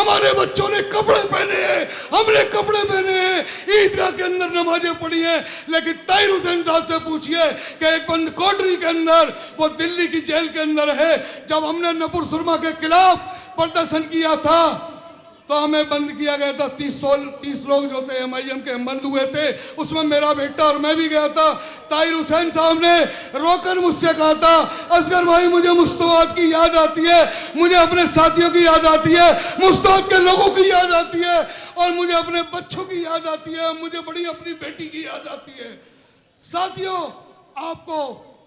हमारे बच्चों ने कपड़े पहने हैं, हमने कपड़े पहने हैं, ईदगाह के अंदर नमाजें पढ़ी हैं। लेकिन ताहिर हुसैन साहब से पूछिए कि एक बंद कोठरी के अंदर, वो दिल्ली की जेल के अंदर है, जब हमने नपुर सुरमा के खिलाफ प्रदर्शन किया था तो हमें बंद किया गया था। 30 लोग जो थे MIM के बंद हुए थे, उसमें मेरा बेटा और मैं भी गया था। ताहिर हुसैन साहब ने रोकर मुझसे कहा था, असगर भाई मुझे मुस्तफाद की याद आती है, मुझे अपने साथियों की याद आती है, मुस्तफाद के लोगों की याद आती है, और मुझे अपने बच्चों की याद आती है, मुझे बड़ी अपनी बेटी की याद आती है। साथियों, आपको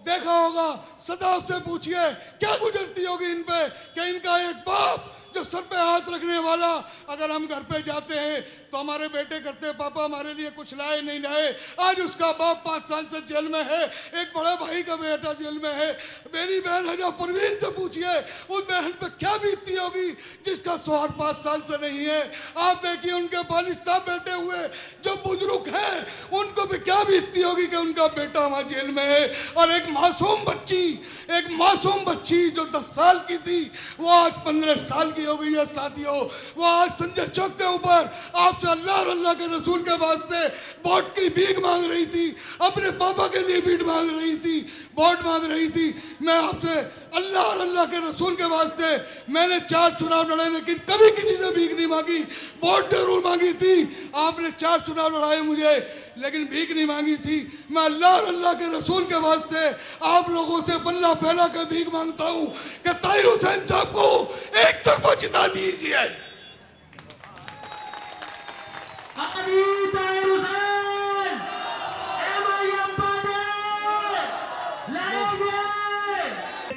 देखा होगा, सदाब से पूछिए क्या गुजरती होगी इन पे कि इनका एक बाप जो सर पे हाथ रखने वाला, अगर हम घर पे जाते हैं तो हमारे बेटे करते पापा हमारे लिए कुछ लाए नहीं लाए, आज उसका बाप 5 साल से जेल में है, एक बड़ा भाई का बेटा जेल में है। मेरी बहन हजा परवीन से पूछिए उस बहन पे क्या बीतती होगी जिसका शौहर 5 साल से नहीं है। आप देखिए उनके वालिद साहब बैठे हुए जो बुजुर्ग हैं, उनको भी क्या बीतती होगी कि उनका बेटा वहां जेल में है। और एक मासूम बच्ची जो 10 साल की थी, वो आज 15 साल की हो गई है। साथियों, वो आज संजय चौक के ऊपर आपसे अल्लाह और अल्लाह के रसूल के वास्ते वोट की भीख मांग रही थी, अपने पापा के लिए भीख मांग रही थी, वोट मांग रही थी। मैं आपसे अल्लाह और अल्लाह के रसूल के वास्ते, मैंने 4 चुनाव लड़े लेकिन कभी किसी से भीख नहीं मांगी, वोट जरूर मांगी थी। आपने 4 चुनाव लड़ाए मुझे, लेकिन भीख नहीं मांगी थी। मैं अल्लाह और अल्लाह के रसूल के वास्ते आप लोगों से बल्ला फैला के भीख मांगता हूं कि ताहिर हुसैन साहब को एक तरफा जिता दीजिए।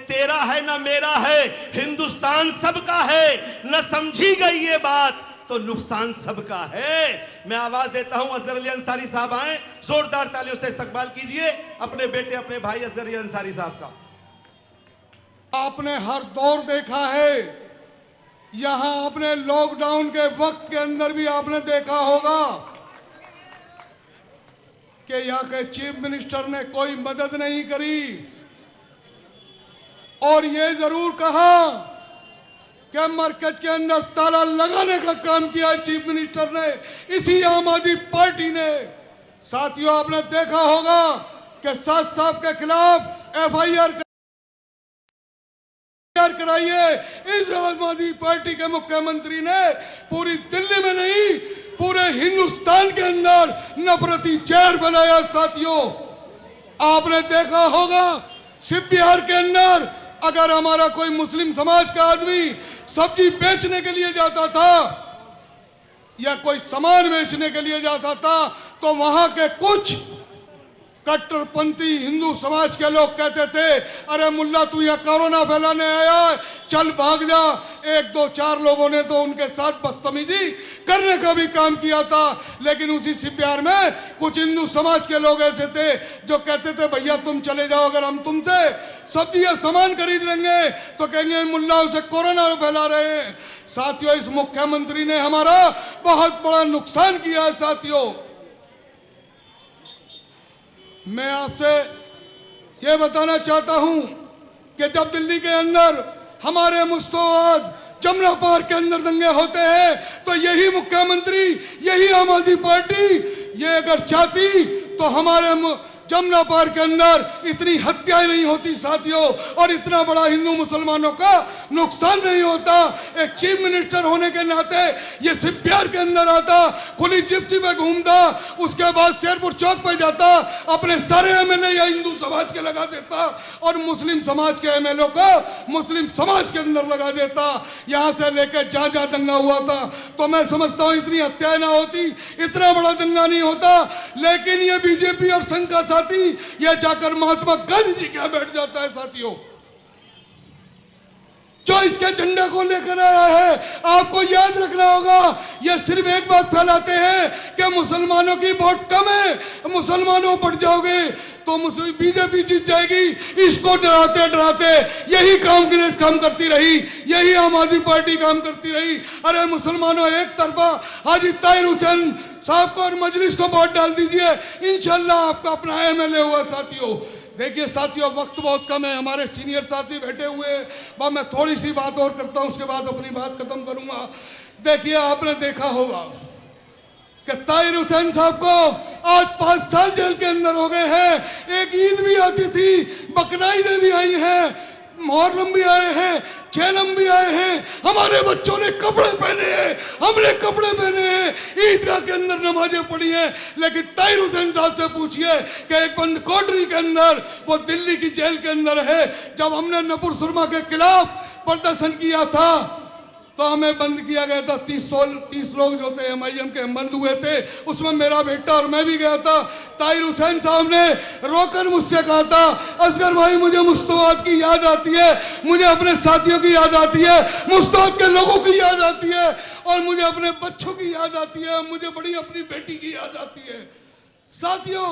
तेरा है ना मेरा है, हिंदुस्तान सबका है, न समझी गई ये बात तो नुकसान सबका है। मैं आवाज देता हूं, असगर अली अंसारी साहब आए, जोरदार तालियों से इस्तकबाल कीजिए अपने बेटे अपने भाई असगर अली अंसारी साहब का। आपने हर दौर देखा है, यहां आपने लॉकडाउन के वक्त के अंदर भी आपने देखा होगा कि यहां के चीफ मिनिस्टर ने कोई मदद नहीं करी, और ये जरूर कहा कि मरकज के अंदर ताला लगाने का काम किया चीफ मिनिस्टर ने, इसी आम आदमी पार्टी ने। साथियों, आपने देखा होगा कि साद साहब के खिलाफ FIR कराइए, इस आम आदमी पार्टी के मुख्यमंत्री ने पूरी दिल्ली में नहीं पूरे हिंदुस्तान के अंदर नफरती जहर बनाया। साथियों, आपने देखा होगा सिर्फ बिहार के अंदर अगर हमारा कोई मुस्लिम समाज का आदमी सब्जी बेचने के लिए जाता था या कोई सामान बेचने के लिए जाता था तो वहां के कुछ कट्टरपंथी हिंदू समाज के लोग कहते थे, अरे मुल्ला तू यहाँ कोरोना फैलाने आया, चल भाग जा। 1 2 4 लोगों ने तो उनके साथ बदतमीजी करने का भी काम किया था। लेकिन उसी सिबियार में कुछ हिंदू समाज के लोग ऐसे थे जो कहते थे, भैया तुम चले जाओ, अगर हम तुमसे सब्जी या सामान खरीद लेंगे तो कहेंगे मुल्ला उसे कोरोना फैला रहे हैं। साथियों, इस मुख्यमंत्री ने हमारा बहुत बड़ा नुकसान किया है। साथियों, मैं आपसे यह बताना चाहता हूं कि जब दिल्ली के अंदर हमारे मुस्तफाद जमुना पार्क के अंदर दंगे होते हैं तो यही मुख्यमंत्री, यही आम आदमी पार्टी ये अगर चाहती तो हमारे जमुना पार्क के अंदर इतनी हत्याएं नहीं होती साथियों, और इतना बड़ा हिंदू मुसलमानों का नुकसान नहीं होता। एक चीफ मिनिस्टर होने के नाते ये सिबियार के अंदर आता, खुली जिप्सी पे घूमता, उसके बाद शेरपुर चौक पे जाता, अपने सारे MLA या हिंदू समाज के लगा देता और मुस्लिम समाज के MLA को मुस्लिम समाज के अंदर लगा देता। यहाँ से लेकर जहाँ जहाँ दंगा हुआ था तो मैं समझता हूँ इतनी हत्याएं ना होती, इतना बड़ा दंगा नहीं होता। लेकिन ये BJP और संघ का यह जाकर महात्मा गांधी जी क्या बैठ जाता है। साथियों, जो इसके झंडे को लेकर आया है, आपको याद रखना होगा, यह सिर्फ एक बात फैलाते हैं कि मुसलमानों की वोट कम है, मुसलमानों बढ़ जाओगे तो BJP जीत जाएगी। इसको डराते डराते यही कांग्रेस काम करती रही, यही आम आदमी पार्टी काम करती रही। अरे मुसलमानों, एक तरफा हाजी ताहिर हुसैन साहब को और मजलिस को वोट डाल दीजिए, इंशाल्लाह आपका अपना MLA हुआ। साथियों, देखिए साथियों, वक्त बहुत कम है, हमारे सीनियर साथी बैठे हुए हैं, मैं थोड़ी सी बात और करता हूं, उसके बाद अपनी बात खत्म करूंगा। देखिए, आपने देखा होगा कि ताहिर हुसैन साहब को आज 5 साल जेल के अंदर हो गए हैं। एक ईद भी आती थी, बकरीदें भी आई हैं, मुहर्रम भी आए हैं, चेलम भी आए हैं, हमारे बच्चों ने कपड़े पहने हैं, हमने कपड़े पहने हैं, ईदगाह के अंदर नमाजें पढ़ी हैं। लेकिन ताहिर हुसैन साहब से पूछिए कि एक बंद कोठरी के अंदर, वो दिल्ली की जेल के अंदर है। जब हमने नपुर सुरमा के खिलाफ प्रदर्शन किया था तो हमें बंद किया गया था। 30 लोग जो थे MIM के बंद हुए थे, उसमें मेरा बेटा और मैं भी गया था। ताहिर हुसैन साहब ने रोकर मुझसे कहा था, असगर भाई मुझे मुस्तवाद की याद आती है, मुझे अपने साथियों की याद आती है, मुस्तवाद के लोगों की याद आती है, और मुझे अपने बच्चों की याद आती है, मुझे बड़ी अपनी बेटी की याद आती है। साथियों,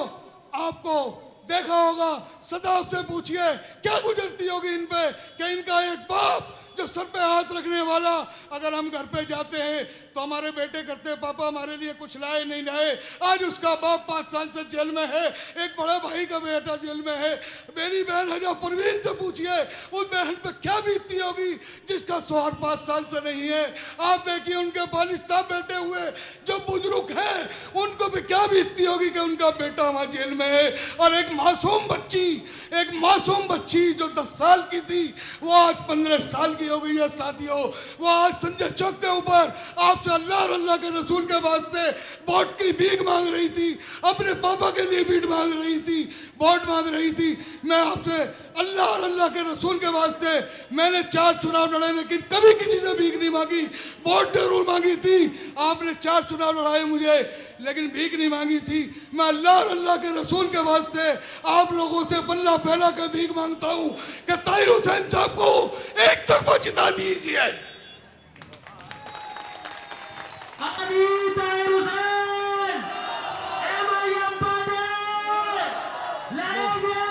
आपको देखा होगा, सदाब से पूछिए क्या गुजरती होगी इन पे कि इनका एक बाप जो सर पे हाथ रखने वाला, अगर हम घर पे जाते हैं तो हमारे बेटे करते हैं, पापा हमारे लिए कुछ लाए नहीं लाए। आज उसका बाप 5 साल से जेल में है, एक बड़ा भाई का बेटा जेल में है। मेरी बहन हजा परवीन से पूछिए उस बहन पे क्या बीतती होगी जिसका शौहर 5 साल से नहीं है। आप देखिए उनके वालिद साहब बैठे हुए जो बुजुर्ग हैं, उनको भी क्या बीतती होगी कि उनका बेटा वहां जेल में है। और एक मासूम बच्ची जो 10 साल की थी, वो आज 15 साल की हो गई है। साथियों, वो आज संजय चौक के ऊपर आपसे अल्लाह और अल्लाह के रसूल के वास्ते वोट की भीख मांग रही थी, अपने पापा के लिए भीख मांग रही थी, वोट मांग रही थी। मैं आपसे अल्लाह और अल्लाह के रसूल के वास्ते, मैंने 4 चुनाव लड़े लेकिन कभी किसी से भीख नहीं मांगी, वोट जरूर मांगी थी। आपने 4 चुनाव लड़ाए मुझे, लेकिन भीख नहीं मांगी थी। मैं अल्लाह और अल्लाह के रसूल के वास्ते आप लोगों से बल्ला फैला कर भीख मांगता हूं कि ताहिर हुसैन साहब को एक तरफा जिता दीजिए। ताहिर हुसैन MIM पार्टी लड़ेंगे।